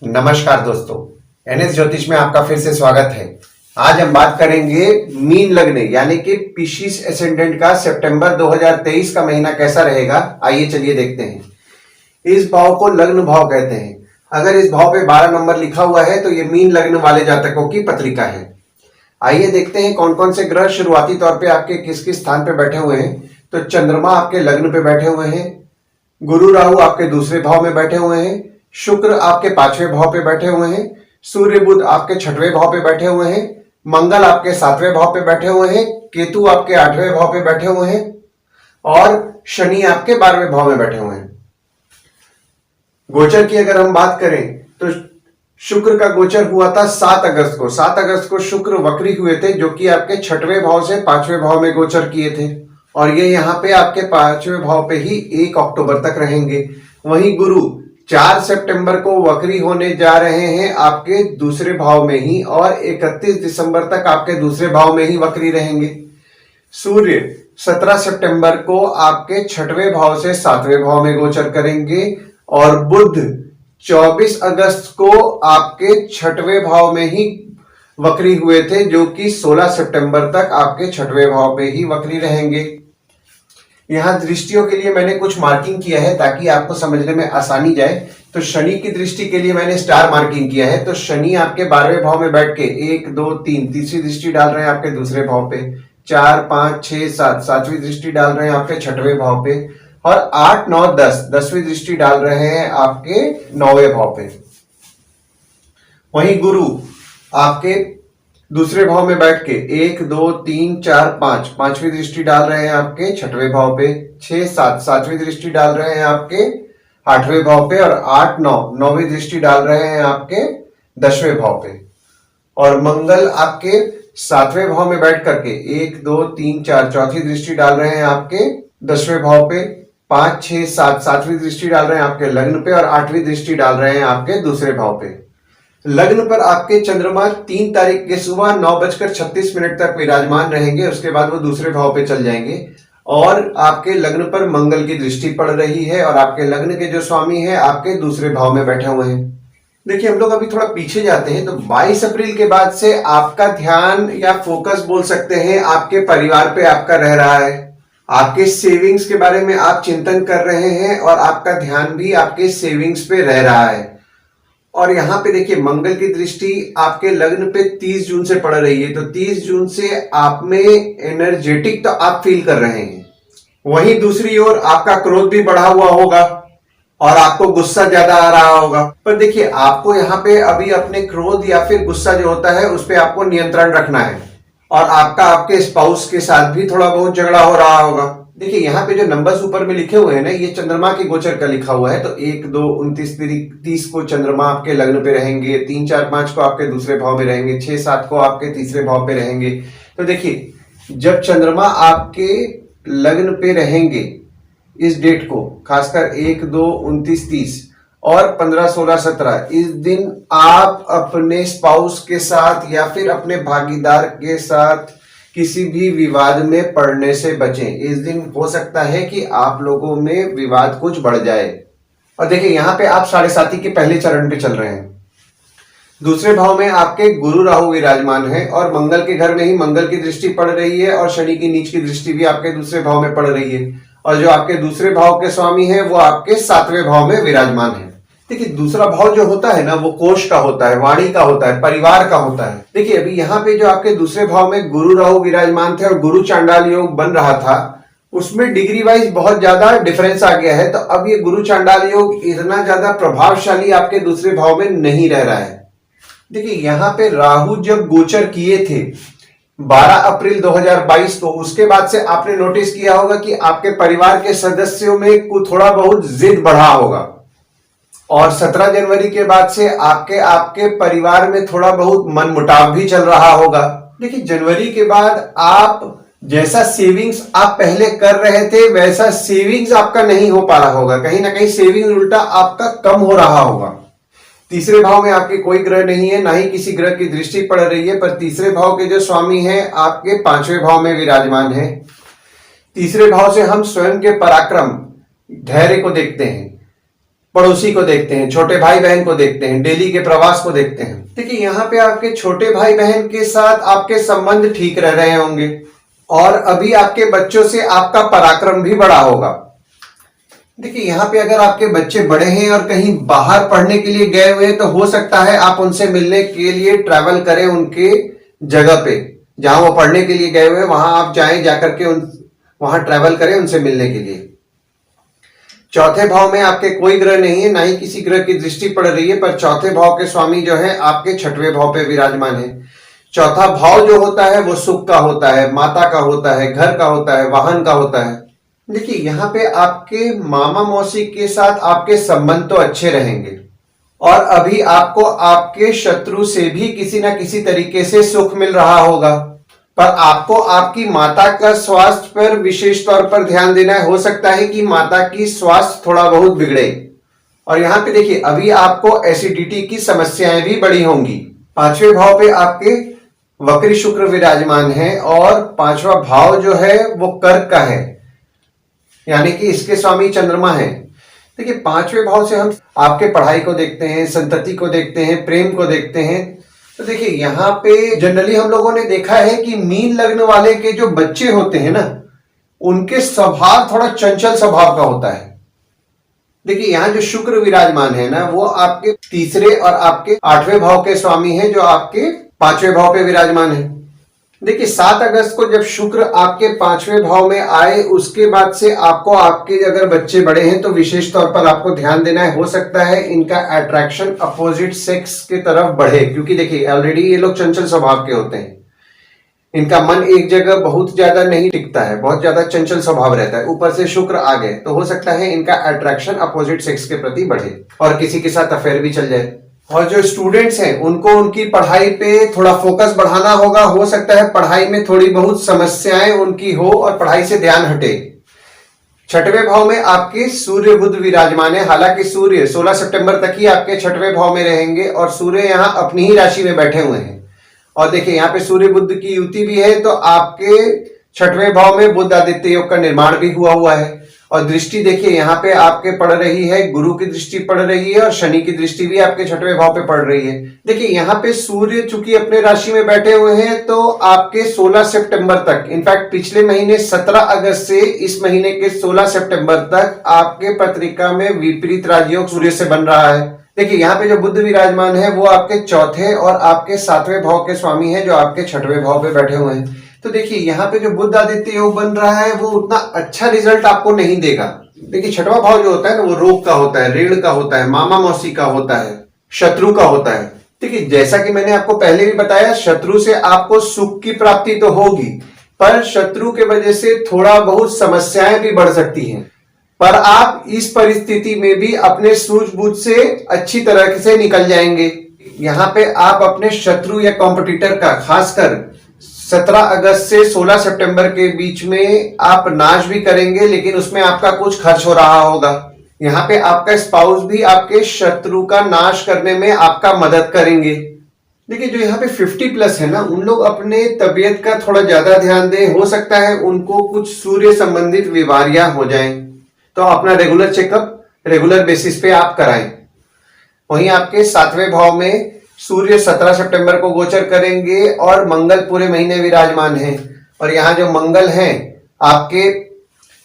नमस्कार दोस्तों, एनएस ज्योतिष में आपका फिर से स्वागत है। आज हम बात करेंगे मीन लग्न यानी कि पिशीस एसेंडेंट का सितंबर 2023 का महीना कैसा रहेगा। आइए चलिए देखते हैं। इस भाव को लग्न भाव कहते हैं। अगर इस भाव पे 12 नंबर लिखा हुआ है तो ये मीन लग्न वाले जातकों की पत्रिका है। आइए देखते हैं कौन कौन से ग्रह शुरुआती तौर पे आपके किस किस स्थान पे बैठे हुए हैं। तो चंद्रमा आपके लग्न पे बैठे हुए हैं, गुरु राहु आपके दूसरे भाव में बैठे हुए हैं, शुक्र आपके 5वें भाव पे बैठे हुए हैं, सूर्य बुध आपके 6वें भाव पे बैठे हुए हैं, मंगल आपके 7वें भाव पे बैठे हुए हैं, केतु आपके 8वें भाव पे बैठे हुए हैं और शनि आपके 12वें भाव में बैठे हुए हैं। गोचर की अगर हम बात करें तो शुक्र का गोचर हुआ था 7 अगस्त को। 7 अगस्त को शुक्र वक्री हुए थे, जो कि आपके 6वें भाव से 5वें भाव में गोचर किए थे और ये यहाँ पे आपके 5वें भाव पे ही 1 अक्टूबर तक रहेंगे। वहीं गुरु 4 सितंबर को वक्री होने जा रहे हैं आपके दूसरे भाव में ही और 31 दिसंबर तक आपके दूसरे भाव में ही वक्री रहेंगे। सूर्य 17 सितंबर को आपके 6वें भाव से 7वें भाव में गोचर करेंगे और बुध 24 अगस्त को आपके 6वें भाव में ही वक्री हुए थे, जो कि 16 सितंबर तक आपके 6वें भाव पे ही वक्री रहेंगे। यहाँ दृष्टियों के लिए मैंने कुछ मार्किंग किया है ताकि आपको समझने में आसानी जाए। तो शनि की दृष्टि के लिए मैंने स्टार मार्किंग किया है। तो शनि आपके 12वें भाव में बैठ के 1 2 3 तीसरी दृष्टि डाल रहे हैं आपके दूसरे भाव पे, 4 5 6 7 सातवीं दृष्टि डाल रहे हैं आपके 6वें भाव पे और 8 9 10 10वीं दृष्टि डाल रहे हैं आपके 9वें भाव पे। वहीं गुरु आपके दूसरे भाव में बैठ के 1 2 3 4 5 पांचवी दृष्टि डाल रहे हैं आपके 6वें भाव पे, 6 7 सातवीं दृष्टि डाल रहे हैं आपके 8वें भाव पे और 8 9 9वीं दृष्टि डाल रहे हैं आपके 10वें भाव पे। और मंगल आपके 7वें भाव में बैठ करके 1 2 3 4 चौथी दृष्टि डाल रहे हैं आपके 10वें भाव पे, 5 6 7 सातवीं दृष्टि डाल रहे हैं आपके लग्न पे और 8वीं दृष्टि डाल रहे हैं आपके दूसरे भाव पे। लग्न पर आपके चंद्रमा 3 तारीख के सुबह 9:36 तक विराजमान रहेंगे, उसके बाद वो दूसरे भाव पे चल जाएंगे और आपके लग्न पर मंगल की दृष्टि पड़ रही है और आपके लग्न के जो स्वामी है आपके दूसरे भाव में बैठे हुए हैं। देखिए, हम लोग अभी थोड़ा पीछे जाते हैं तो 22 अप्रैल के बाद से आपका ध्यान या फोकस बोल सकते हैं आपके परिवार पे आपका रह रहा है। आपके सेविंग्स के बारे में आप चिंतन कर रहे हैं और आपका ध्यान भी आपके सेविंग्स पे रह रहा है। और यहाँ पे देखिए, मंगल की दृष्टि आपके लग्न पे 30 जून से पड़ रही है, तो 30 जून से आप में एनर्जेटिक तो आप फील कर रहे हैं। वहीं दूसरी ओर आपका क्रोध भी बढ़ा हुआ होगा और आपको गुस्सा ज्यादा आ रहा होगा। पर देखिए, आपको यहाँ पे अभी अपने क्रोध या फिर गुस्सा जो होता है उस पर आपको नियंत्रण रखना है और आपका आपके स्पाउस के साथ भी थोड़ा बहुत झगड़ा हो रहा होगा। देखिए, यहाँ पे जो नंबर्स ऊपर में लिखे हुए हैं ना, ये चंद्रमा के गोचर का लिखा हुआ है। तो 1 2 29 30 को चंद्रमा आपके लग्न पे रहेंगे, 3 4 5 को आपके दूसरे भाव में रहेंगे, 6 7 को आपके तीसरे भाव पे रहेंगे। तो देखिए, जब चंद्रमा आपके लग्न पे रहेंगे इस डेट को, खासकर 1 2 29 30 और 15 16 17, इस दिन आप अपने स्पाउस के साथ या फिर अपने भागीदार के साथ किसी भी विवाद में पड़ने से बचें। इस दिन हो सकता है कि आप लोगों में विवाद कुछ बढ़ जाए। और देखिए, यहाँ पे आप 7.5 के पहले चरण पे चल रहे हैं। दूसरे भाव में आपके गुरु राहु विराजमान है और मंगल के घर में ही मंगल की दृष्टि पड़ रही है और शनि की नीच की दृष्टि भी आपके दूसरे भाव में पड़ रही है और जो आपके दूसरे भाव के स्वामी है वो आपके 7वें भाव में विराजमान है। देखिए, दूसरा भाव जो होता है ना, वो कोष का होता है, वाणी का होता है, परिवार का होता है। देखिए, अभी यहाँ पे जो आपके दूसरे भाव में गुरु राहु विराजमान थे और गुरु चांडाल योग बन रहा था, उसमें डिग्री वाइज बहुत ज्यादा डिफरेंस आ गया है। तो अब ये गुरु चांडाल योग इतना ज्यादा प्रभावशाली आपके दूसरे भाव में नहीं रह रहा है। देखिए, यहाँ पे राहु जब गोचर किए थे 12 अप्रैल 2022 को, उसके बाद से आपने नोटिस किया होगा कि आपके परिवार के सदस्यों में थोड़ा बहुत जिद बढ़ा होगा और 17 जनवरी के बाद से आपके परिवार में थोड़ा बहुत मनमुटाव भी चल रहा होगा। देखिए, जनवरी के बाद आप जैसा सेविंग्स आप पहले कर रहे थे वैसा सेविंग्स आपका नहीं हो पा रहा होगा। कहीं ना कहीं सेविंग्स उल्टा आपका कम हो रहा होगा। तीसरे भाव में आपके कोई ग्रह नहीं है, ना ही किसी ग्रह की दृष्टि पड़ रही है, पर तीसरे भाव के जो स्वामी हैं आपके 5वें भाव में विराजमान है। तीसरे भाव से हम स्वयं के पराक्रम, धैर्य को देखते हैं। पड़ोसी को देखते हैं, छोटे भाई बहन को देखते हैं, डेली के प्रवास को देखते हैं। देखिए यहाँ पे आपके छोटे भाई बहन के साथ आपके संबंध ठीक रह रहे होंगे और अभी आपके बच्चों से आपका पराक्रम भी बड़ा होगा। देखिए यहाँ पे अगर आपके बच्चे बड़े हैं और कहीं बाहर पढ़ने के लिए गए हुए तो हो सकता है आप उनसे मिलने के लिए ट्रैवल करें, उनके जगह पे जहां वो पढ़ने के लिए गए हुए वहां आप जाएं, जाकर के वहां ट्रैवल करें उनसे मिलने के लिए। चौथे भाव में आपके कोई ग्रह नहीं है, ना ही किसी ग्रह की दृष्टि पड़ रही है, पर चौथे भाव के स्वामी जो है आपके छठवें भाव पे विराजमान है। चौथा भाव जो होता है वो सुख का होता है, माता का होता है, घर का होता है, वाहन का होता है। देखिए यहाँ पे आपके मामा मौसी के साथ आपके संबंध तो अच्छे रहेंगे और अभी आपको आपके शत्रु से भी किसी ना किसी तरीके से सुख मिल रहा होगा, पर आपको आपकी माता का स्वास्थ्य पर विशेष तौर पर ध्यान देना है। हो सकता है कि माता की स्वास्थ्य थोड़ा बहुत बिगड़े और यहाँ पे देखिए अभी आपको एसिडिटी की समस्याएं भी बड़ी होंगी। पांचवें भाव पे आपके वक्री शुक्र विराजमान है और पांचवा भाव जो है वो कर्क का है, यानी कि इसके स्वामी चंद्रमा है। देखिए पांचवें भाव से हम आपके पढ़ाई को देखते हैं, संतति को देखते हैं, प्रेम को देखते हैं। तो देखिए यहाँ पे जनरली हम लोगों ने देखा है कि मीन लग्न वाले के जो बच्चे होते हैं ना, उनके स्वभाव थोड़ा चंचल स्वभाव का होता है। देखिए यहाँ जो शुक्र विराजमान है ना, वो आपके तीसरे और आपके आठवें भाव के स्वामी है, जो आपके पांचवें भाव पे विराजमान है। देखिए 7 अगस्त को जब शुक्र आपके पांचवें भाव में आए, उसके बाद से आपको आपके अगर बच्चे बड़े हैं तो विशेष तौर पर आपको ध्यान देना है। हो सकता है इनका अट्रैक्शन अपोजिट सेक्स की तरफ बढ़े, क्योंकि देखिए ऑलरेडी ये लोग चंचल स्वभाव के होते हैं, इनका मन एक जगह बहुत ज्यादा नहीं टिकता है, बहुत ज्यादा चंचल स्वभाव रहता है। ऊपर से शुक्र आ गए तो हो सकता है इनका अट्रैक्शन अपोजिट सेक्स के प्रति बढ़े और किसी के साथ अफेयर भी चल जाए। और जो स्टूडेंट्स हैं उनको उनकी पढ़ाई पे थोड़ा फोकस बढ़ाना होगा। हो सकता है पढ़ाई में थोड़ी बहुत समस्याएं उनकी हो और पढ़ाई से ध्यान हटे। छठवें भाव में आपके सूर्य बुध विराजमान है। हालांकि सूर्य 16 सितंबर तक ही आपके छठवें भाव में रहेंगे और सूर्य यहाँ अपनी ही राशि में बैठे हुए हैं। और देखिए यहाँ पे सूर्य बुध की युति भी है, तो आपके छठवें भाव में बुध आदित्य योग का निर्माण भी हुआ है। और दृष्टि देखिए यहाँ पे आपके पड़ रही है, गुरु की दृष्टि पड़ रही है और शनि की दृष्टि भी आपके छठवें भाव पे पड़ रही है। देखिए यहाँ पे सूर्य चूंकि अपने राशि में बैठे हुए हैं तो आपके 16 सितंबर तक, इनफैक्ट पिछले महीने 17 अगस्त से इस महीने के 16 सितंबर तक आपके पत्रिका में विपरीत राजयोग सूर्य से बन रहा है। देखिए यहाँ पे जो बुध विराजमान है वो आपके चौथे और आपके सातवें भाव के स्वामी है, जो आपके छठवें भाव पे बैठे हुए हैं। तो देखिए यहाँ पे जो बुध आदित्य योग बन रहा है वो उतना अच्छा रिजल्ट आपको नहीं देगा। देखिए छठवां भाव जो होता है ना, वो रोग का होता है, ऋण का होता है, मामा मौसी का होता है, शत्रु का होता है। देखिए जैसा कि मैंने आपको पहले भी बताया, शत्रु से आपको सुख की प्राप्ति तो होगी, पर शत्रु के वजह से थोड़ा बहुत समस्याएं भी बढ़ सकती हैं। पर आप इस परिस्थिति में भी अपने सूझबूझ से अच्छी तरह से निकल जाएंगे। यहाँ पे आप अपने शत्रु या कॉम्पिटिटर का, खासकर 17 अगस्त से 16 सितंबर के बीच में आप नाश भी करेंगे, लेकिन उसमें आपका कुछ खर्च हो रहा होगा। यहाँ पे आपका स्पाउस भी आपके शत्रु का नाश करने में आपका मदद करेंगे। देखिए जो यहाँ पे 50 प्लस है ना, उन लोग अपने तबीयत का थोड़ा ज्यादा ध्यान दें। हो सकता है उनको कुछ सूर्य संबंधित बीमारियां हो जाएं, तो अपना रेगुलर चेकअप रेगुलर बेसिस पे आप कराएं। वहीं आपके सातवें भाव में सूर्य 17 सितंबर को गोचर करेंगे और मंगल पूरे महीने विराजमान है। और यहाँ जो मंगल हैं आपके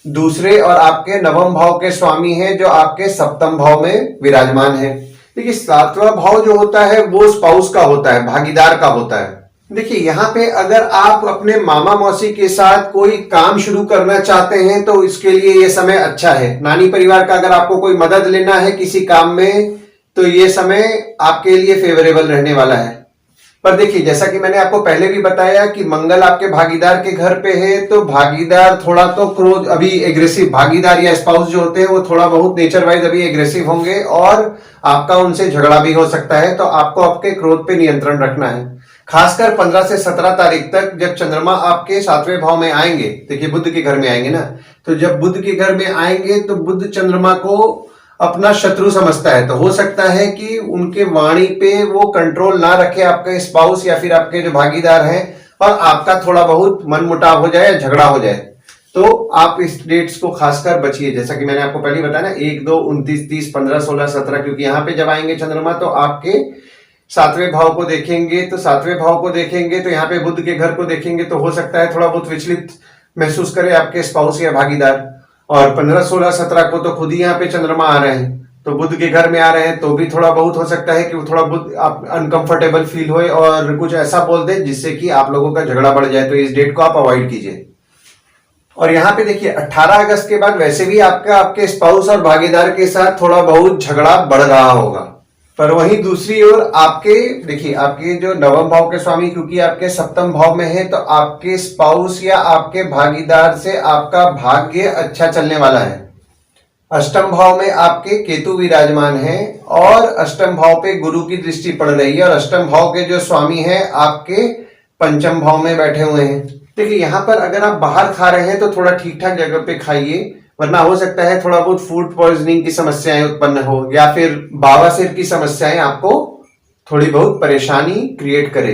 दूसरे और आपके नवम भाव के स्वामी हैं, जो आपके सप्तम भाव में विराजमान है। देखिए सातवां भाव जो होता है वो स्पाउस का होता है, भागीदार का होता है। देखिए यहाँ पे अगर आप अपने मामा मौसी के साथ कोई काम शुरू करना चाहते हैं तो इसके लिए ये समय अच्छा है। नानी परिवार का अगर आपको कोई मदद लेना है किसी काम में तो ये समय आपके लिए फेवरेबल रहने वाला है। पर देखिए जैसा कि मैंने आपको पहले भी बताया कि मंगल आपके भागीदार के घर पे है, तो भागीदार थोड़ा तो क्रोध, अभी एग्रेसिव भागीदार या स्पाउस जो होते हैं वो थोड़ा बहुत नेचर वाइज अभी एग्रेसिव होंगे और आपका उनसे झगड़ा भी हो सकता है। तो आपको आपके क्रोध पे नियंत्रण रखना है। खासकर 15 से 17 तारीख तक जब चंद्रमा आपके सातवें भाव में आएंगे, देखिए बुध के घर में आएंगे ना, तो जब बुध के घर में आएंगे तो बुध चंद्रमा को अपना शत्रु समझता है। तो हो सकता है कि उनके वाणी पे वो कंट्रोल ना रखे, आपके स्पाउस या फिर आपके जो भागीदार हैं, और आपका थोड़ा बहुत मनमुटाव हो जाए, झगड़ा हो जाए। तो आप इस डेट्स को खासकर बचिए, जैसा कि मैंने आपको पहले बताया ना, 1, 2, 29, 30, 15, 16, 17, क्योंकि यहाँ पे जब आएंगे चंद्रमा तो आपके सातवें भाव को देखेंगे, तो सातवें भाव को देखेंगे तो यहाँ पे बुध के घर को देखेंगे, तो हो सकता है थोड़ा बहुत विचलित महसूस करे आपके स्पाउस या भागीदार। और 15, 16, 17 को तो खुद ही यहाँ पे चंद्रमा आ रहे हैं, तो बुध के घर में आ रहे हैं, तो भी थोड़ा बहुत हो सकता है कि वो थोड़ा बहुत आप अनकंफर्टेबल फील होए और कुछ ऐसा बोल दे जिससे कि आप लोगों का झगड़ा बढ़ जाए, तो इस डेट को आप अवॉइड कीजिए। और यहाँ पे देखिए 18 अगस्त के बाद वैसे भी आपका आपके स्पाउस और भागीदार के साथ थोड़ा बहुत झगड़ा बढ़ रहा होगा, पर वहीं दूसरी ओर आपके देखिए आपके जो नवम भाव के स्वामी क्योंकि आपके सप्तम भाव में है, तो आपके स्पाउस या आपके भागीदार से आपका भाग्य अच्छा चलने वाला है। अष्टम भाव में आपके केतु विराजमान है और अष्टम भाव पे गुरु की दृष्टि पड़ रही है, और अष्टम भाव के जो स्वामी हैं आपके पंचम भाव में बैठे हुए हैं। देखिए यहाँ पर अगर आप बाहर खा रहे हैं तो थोड़ा ठीक ठाक जगह पे खाइए, वरना हो सकता है थोड़ा बहुत फूड पॉइजनिंग की समस्याएं उत्पन्न हो या फिर बवासीर की समस्याएं आपको थोड़ी बहुत परेशानी क्रिएट करे।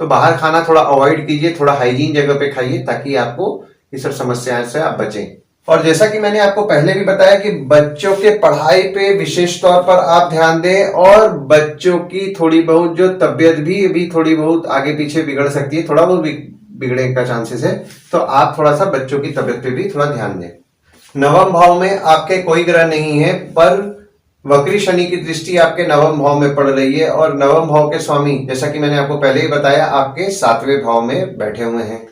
तो बाहर खाना थोड़ा अवॉइड कीजिए, थोड़ा हाइजीन जगह पे खाइए ताकि आपको ये सब समस्याओं से आप बचें। और जैसा कि मैंने आपको पहले भी बताया कि बच्चों के पढ़ाई पे विशेष तौर पर आप ध्यान दें, और बच्चों की थोड़ी बहुत जो तबियत भी थोड़ी बहुत आगे पीछे बिगड़ सकती है, थोड़ा बहुत बिगड़ने का चांसेस है, तो आप थोड़ा सा बच्चों की तबियत पे भी थोड़ा ध्यान दें। नवम भाव में आपके कोई ग्रह नहीं है, पर वक्री शनि की दृष्टि आपके नवम भाव में पड़ रही है, और नवम भाव के स्वामी जैसा कि मैंने आपको पहले ही बताया आपके सातवें भाव में बैठे हुए हैं।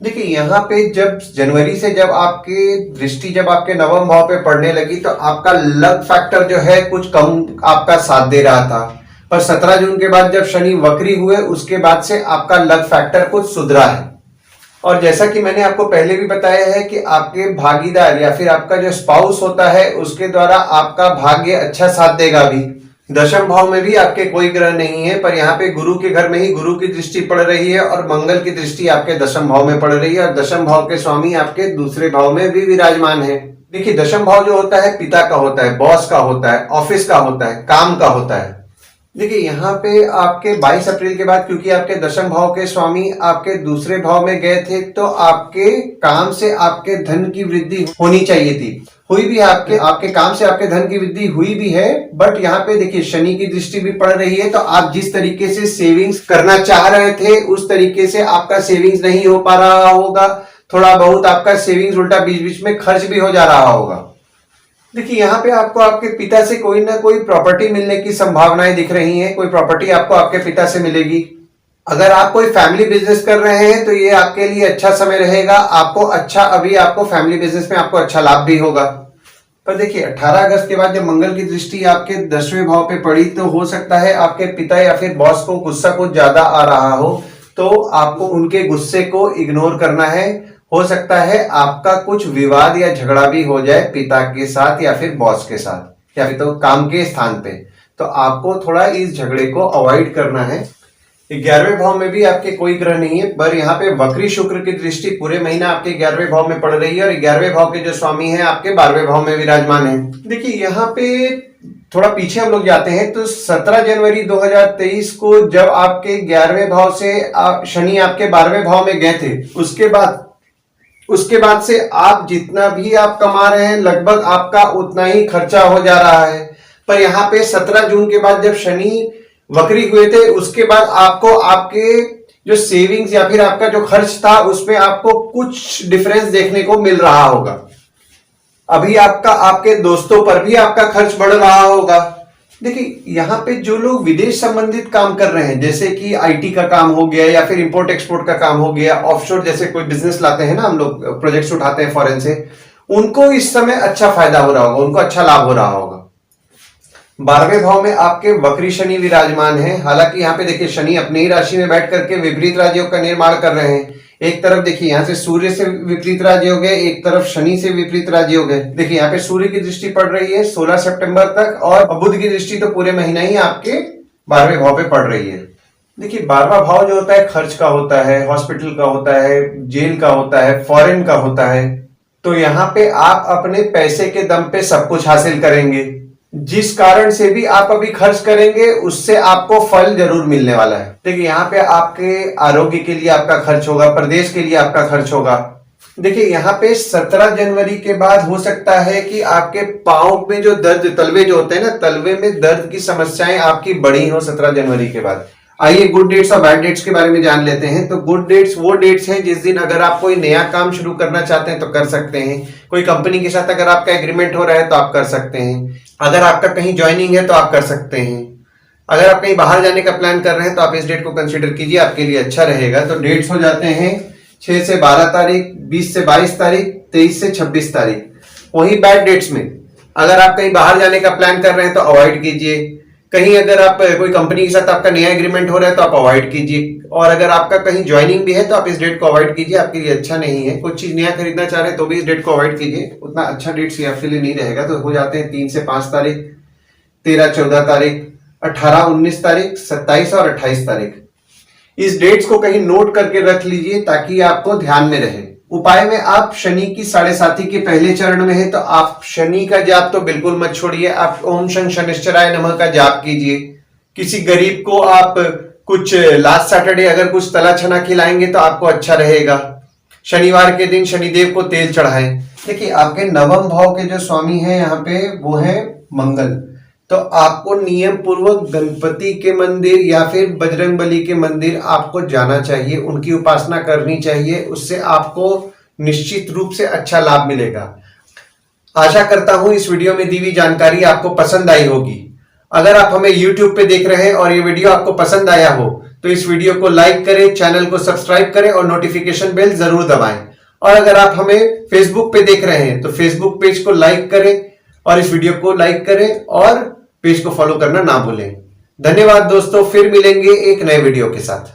देखिए यहाँ पे जब जनवरी से जब आपकी दृष्टि जब आपके नवम भाव पे पड़ने लगी तो आपका लक फैक्टर जो है कुछ कम आपका साथ दे रहा था, पर 17 जून के बाद जब शनि वक्री हुए उसके बाद से आपका लक फैक्टर कुछ सुधरा है। और जैसा कि मैंने आपको पहले भी बताया है कि आपके भागीदार या फिर आपका जो स्पाउस होता है उसके द्वारा आपका भाग्य अच्छा साथ देगा भी। दशम भाव में भी आपके कोई ग्रह नहीं है, पर यहाँ पे गुरु के घर में ही गुरु की दृष्टि पड़ रही है और मंगल की दृष्टि आपके दशम भाव में पड़ रही है, और दशम भाव के स्वामी आपके दूसरे भाव में भी विराजमान है। देखिए दशम भाव जो होता है पिता का होता है, बॉस का होता है, ऑफिस का होता है, काम का होता है। देखिए यहाँ पे आपके 22 अप्रैल के बाद क्योंकि आपके दशम भाव के स्वामी आपके दूसरे भाव में गए थे, तो आपके काम से आपके धन की वृद्धि होनी चाहिए थी, हुई भी। आपके काम से आपके धन की वृद्धि हुई भी है, बट यहाँ पे देखिए शनि की दृष्टि भी पड़ रही है, तो आप जिस तरीके से सेविंग्स करना चाह रहे थे उस तरीके से आपका सेविंग्स नहीं हो पा रहा होगा, थोड़ा बहुत आपका सेविंग्स उल्टा बीच बीच में खर्च भी हो जा रहा होगा। देखिए यहाँ पे आपको आपके पिता से कोई ना कोई प्रॉपर्टी मिलने की संभावनाएं दिख रही हैं, कोई प्रॉपर्टी आपको आपके पिता से मिलेगी। अगर आप कोई फैमिली बिजनेस कर रहे हैं तो ये आपके लिए अच्छा समय रहेगा, आपको फैमिली बिजनेस में आपको अच्छा लाभ भी होगा। पर देखिए 18 अगस्त के बाद जब मंगल की दृष्टि आपके 10वें भाव पे पड़ी, तो हो सकता है आपके पिता या फिर बॉस को गुस्सा कुछ ज्यादा आ रहा हो, तो आपको उनके गुस्से को इग्नोर करना है। हो सकता है आपका कुछ विवाद या झगड़ा भी हो जाए पिता के साथ या फिर बॉस के साथ या फिर तो काम के स्थान पे, तो आपको थोड़ा इस झगड़े को अवॉइड करना है। 11वें भाव में भी आपके कोई ग्रह नहीं है, पर यहाँ पे वक्री शुक्र की दृष्टि पूरे महीना आपके 11वें भाव में पड़ रही है, और 11वें भाव के जो स्वामी हैं आपके 12वें भाव में विराजमान है। देखिए यहाँ पे थोड़ा पीछे हम लोग जाते हैं, तो 17 जनवरी 2023 को जब आपके 11वें भाव से शनि आपके 12वें भाव में गए थे, उसके बाद से आप जितना भी आप कमा रहे हैं लगभग आपका उतना ही खर्चा हो जा रहा है। पर यहाँ पे 17 जून के बाद जब शनि वक्री हुए थे उसके बाद आपको आपके जो सेविंग्स या फिर आपका जो खर्च था उसमें आपको कुछ डिफरेंस देखने को मिल रहा होगा। अभी आपके दोस्तों पर भी आपका खर्च बढ़ रहा होगा। देखिए यहाँ पे जो लोग विदेश संबंधित काम कर रहे हैं, जैसे कि आईटी का काम हो गया या फिर इंपोर्ट एक्सपोर्ट का काम हो गया, ऑफशोर जैसे कोई बिजनेस लाते हैं ना, हम लोग प्रोजेक्ट्स उठाते हैं फॉरेन से, उनको इस समय अच्छा फायदा हो रहा होगा, उनको अच्छा लाभ हो रहा होगा। 12वें भाव में आपके वक्री शनि विराजमान है। हालांकि यहाँ पे देखिए शनि अपने ही राशि में बैठ करके विपरीत राजयोग का निर्माण कर रहे हैं। एक तरफ देखिए यहाँ से सूर्य से विपरीत राजयोग है, एक तरफ शनि से विपरीत राजयोग है। देखिए यहाँ पे सूर्य की दृष्टि पड़ रही है 16 सितंबर तक, और बुध की दृष्टि तो पूरे महीना ही आपके 12वें भाव पे पड़ रही है। देखिए 12वां भाव जो होता है खर्च का होता है, हॉस्पिटल का होता है, जेल का होता है, फॉरेन का होता है। तो यहाँ पे आप अपने पैसे के दम पे सब कुछ हासिल करेंगे, जिस कारण से भी आप अभी खर्च करेंगे उससे आपको फल जरूर मिलने वाला है। देखिए यहाँ पे आपके आरोग्य के लिए आपका खर्च होगा, प्रदेश के लिए आपका खर्च होगा, देखिए यहाँ पे 17 जनवरी के बाद हो सकता है कि आपके पांव में जो दर्द, तलवे जो होते हैं ना, तलवे में दर्द की समस्याएं आपकी बढ़ी हो 17 जनवरी के बाद। आइए गुड डेट्स और बैड डेट्स के बारे में जान लेते हैं। तो गुड डेट्स वो डेट्स हैं जिस दिन अगर आप कोई नया काम शुरू करना चाहते हैं तो कर सकते हैं। कोई कंपनी के साथ अगर आपका एग्रीमेंट हो रहा है तो आप कर सकते हैं। अगर आपका कहीं ज्वाइनिंग है तो आप कर सकते हैं। अगर आप कहीं बाहर जाने का प्लान कर रहे हैं तो आप इस डेट को कंसीडर कीजिए, आपके लिए अच्छा रहेगा। तो डेट्स हो जाते हैं 6 से 12 तारीख, 20 से 22 तारीख, 23 से 26 तारीख। वहीं बैड डेट्स में अगर आप कहीं बाहर जाने का प्लान कर रहे हैं तो अवॉइड कीजिए। कहीं अगर आप कोई कंपनी के साथ आपका नया एग्रीमेंट हो रहा है तो आप अवॉइड कीजिए। और अगर आपका कहीं ज्वाइनिंग भी है तो आप इस डेट को अवॉइड कीजिए, आपके लिए अच्छा नहीं है। कुछ चीज नया खरीदना चाह रहे हैं तो भी इस डेट को अवॉइड कीजिए, उतना अच्छा डेट से आपके लिए नहीं रहेगा। तो हो जाते हैं 3 से 5 तारीख, 13-14 तारीख, 18-19 तारीख, 27 और 28 तारीख। इस डेट्स को कहीं नोट करके रख लीजिए ताकि आपको ध्यान में रहे। उपाय में आप शनि की 7.5 के पहले चरण में है तो आप शनि का जाप तो बिल्कुल मत छोड़िए। आप ओम शं शनिश्चराय नमः का जाप कीजिए। किसी गरीब को आप कुछ लास्ट सैटरडे अगर कुछ तला छना खिलाएंगे तो आपको अच्छा रहेगा। शनिवार के दिन शनिदेव को तेल चढ़ाएं। देखिए आपके नवम भाव के जो स्वामी हैं यहाँ पे वो है मंगल। तो आपको नियम पूर्वक गणपति के मंदिर या फिर बजरंगबली के मंदिर आपको जाना चाहिए, उनकी उपासना करनी चाहिए। उससे आपको निश्चित रूप से अच्छा लाभ मिलेगा। आशा करता हूं इस वीडियो में दी हुई जानकारी आपको पसंद आई होगी। अगर आप हमें YouTube पे देख रहे हैं और ये वीडियो आपको पसंद आया हो तो इस वीडियो को लाइक करें, चैनल को सब्सक्राइब करें और नोटिफिकेशन बेल जरूर दबाएं। और अगर आप हमें फेसबुक पे देख रहे हैं तो फेसबुक पेज को लाइक करें और इस वीडियो को लाइक करें और पेज को फॉलो करना ना भूलें। धन्यवाद दोस्तों, फिर मिलेंगे एक नए वीडियो के साथ।